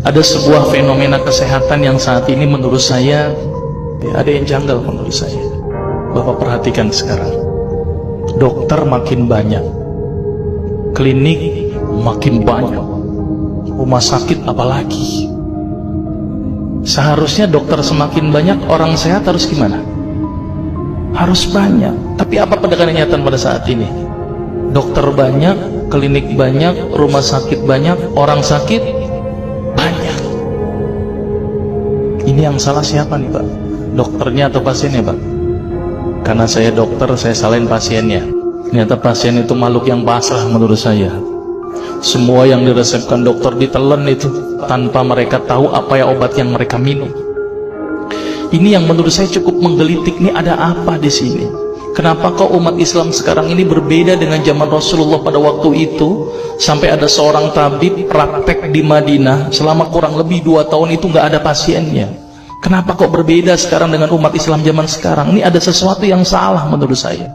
Ada sebuah fenomena kesehatan yang saat ini menurut saya ada yang janggal menurut saya. Bapak perhatikan sekarang, dokter makin banyak, klinik makin banyak, rumah sakit apalagi. Seharusnya dokter semakin banyak, orang sehat harus gimana? Harus banyak. Tapi apa kenyataan pada saat ini? Dokter banyak, klinik banyak, rumah sakit banyak, orang sakit banyak. Ini yang salah siapa nih Pak? Dokternya atau pasiennya Pak? Karena saya dokter, saya salahin pasiennya. Ternyata pasien itu makhluk yang pasrah menurut saya. Semua yang diresepkan dokter ditelan itu tanpa mereka tahu apa ya obat yang mereka minum. Ini yang menurut saya cukup menggelitik. Ini ada apa di sini? Kenapa kok umat Islam sekarang ini berbeda dengan zaman Rasulullah pada waktu itu? Sampai ada seorang tabib praktek di Madinah selama kurang lebih 2 tahun itu nggak ada pasiennya. Kenapa kok berbeda sekarang dengan umat Islam zaman sekarang? Ini ada sesuatu yang salah menurut saya.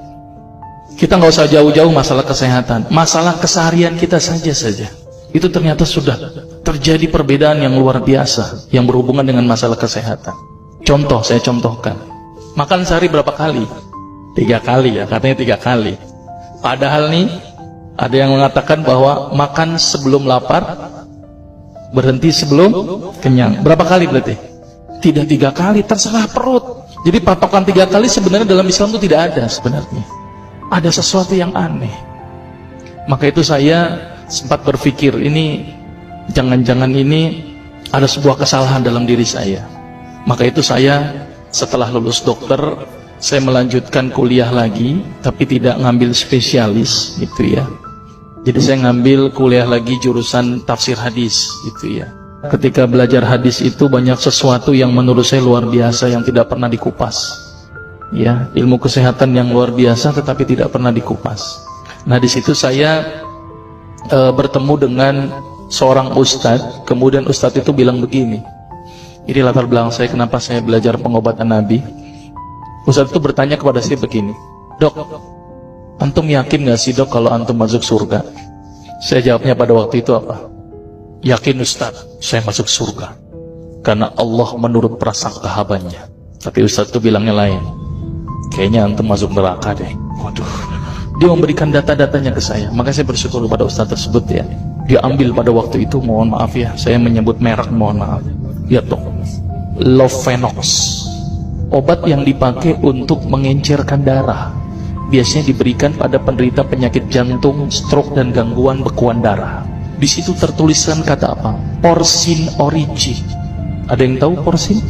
Kita nggak usah jauh-jauh masalah kesehatan, masalah keseharian kita saja. Itu ternyata sudah terjadi perbedaan yang luar biasa yang berhubungan dengan masalah kesehatan. Contoh, saya contohkan. Makan sehari berapa kali? 3 kali ya, katanya 3 kali. Padahal nih, ada yang mengatakan bahwa makan sebelum lapar, berhenti sebelum kenyang. Berapa kali berarti? Tidak 3 kali, terserah perut. Jadi patokan 3 kali sebenarnya dalam Islam itu tidak ada sebenarnya. Ada sesuatu yang aneh. Maka itu saya sempat berpikir, ini jangan-jangan ini ada sebuah kesalahan dalam diri saya. Maka itu saya setelah lulus dokter, saya melanjutkan kuliah lagi, tapi tidak ngambil spesialis gitu ya. Jadi saya ngambil kuliah lagi jurusan tafsir hadis gitu ya. Ketika belajar hadis itu banyak sesuatu yang menurut saya luar biasa yang tidak pernah dikupas. Ya, ilmu kesehatan yang luar biasa tetapi tidak pernah dikupas. Nah, di situ saya bertemu dengan seorang ustadz. Kemudian ustadz itu bilang begini. Ini latar belakang saya kenapa saya belajar pengobatan Nabi. Ustadz itu bertanya kepada saya begini, "Dok, antum yakin gak sih dok kalau antum masuk surga?" Saya jawabnya pada waktu itu apa? "Yakin Ustadz, saya masuk surga karena Allah menurut prasangka hambanya." Tapi Ustadz itu bilangnya lain. "Kayaknya antum masuk neraka deh." Waduh, dia memberikan data-datanya ke saya. Maka saya bersyukur kepada Ustadz tersebut ya. Dia ambil pada waktu itu, mohon maaf ya, saya menyebut merek, mohon maaf. Ya dok, Lovenox, obat yang dipakai untuk mengencerkan darah, biasanya diberikan pada penderita penyakit jantung, stroke dan gangguan bekuan darah. Di situ tertuliskan kata apa? Porsin origin. Ada yang tahu porsin?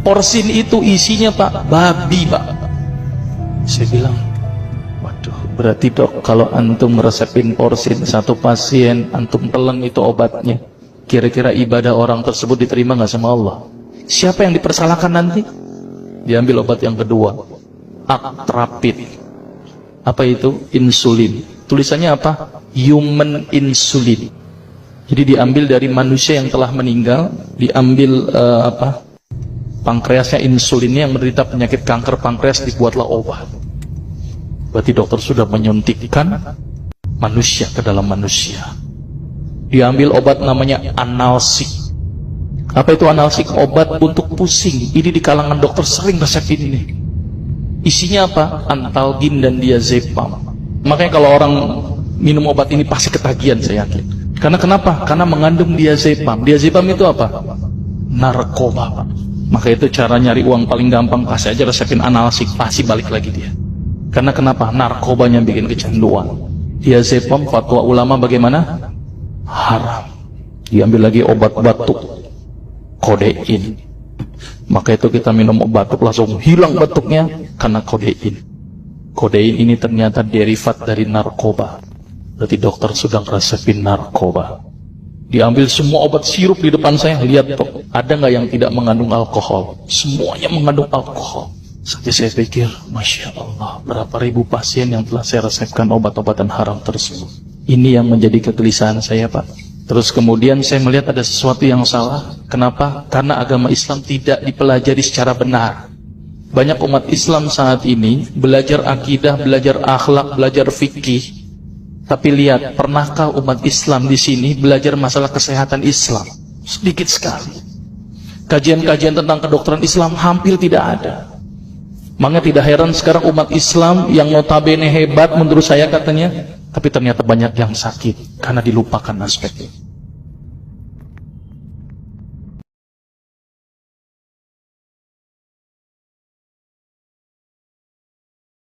Porsin itu isinya Pak, babi Pak. Saya bilang, waduh, berarti dok kalau antum resepin porsin satu pasien, antum telan itu obatnya, kira-kira ibadah orang tersebut diterima nggak sama Allah? Siapa yang dipersalahkan nanti? Diambil obat yang kedua, Actrapid. Apa itu? Insulin. Tulisannya apa? Human insulin. Jadi diambil dari manusia yang telah meninggal, diambil pankreasnya, insulinnya, yang menderita penyakit kanker pankreas, dibuatlah obat. Berarti dokter sudah menyuntikkan manusia ke dalam manusia. Diambil obat namanya analsik. Apa itu analsik? Obat untuk pusing. Ini di kalangan dokter sering resepin ini. Isinya apa? Antalgin dan diazepam. Makanya kalau orang minum obat ini pasti ketagihan, saya yakin. Karena kenapa? Karena mengandung diazepam. Diazepam itu apa? Narkoba Pak. Maka itu cara nyari uang paling gampang, kasih aja resepin analsik, pasti balik lagi dia. Karena kenapa? Narkobanya bikin kecanduan. Diazepam, fatwa ulama bagaimana? Haram. Diambil lagi obat batuk, kodein. Maka itu kita minum obat batuk langsung hilang batuknya karena kodein. Kodein ini ternyata derivat dari narkoba. Berarti dokter sudah resepin narkoba. Diambil semua obat sirup di depan saya, lihat dok, ada nggak yang tidak mengandung alkohol? Semuanya mengandung alkohol. Sampai saya pikir, Masya Allah, berapa ribu pasien yang telah saya resepkan obat-obatan haram tersebut. Ini yang menjadi kegelisahan saya Pak. Terus kemudian saya melihat ada sesuatu yang salah. Kenapa? Karena agama Islam tidak dipelajari secara benar. Banyak umat Islam saat ini belajar akidah, belajar akhlak, belajar fikih. Tapi lihat, pernahkah umat Islam di sini belajar masalah kesehatan Islam? Sedikit sekali. Kajian-kajian tentang kedokteran Islam hampir tidak ada. Makanya tidak heran sekarang umat Islam yang notabene hebat menurut saya katanya, tapi ternyata banyak yang sakit karena dilupakan aspek ini.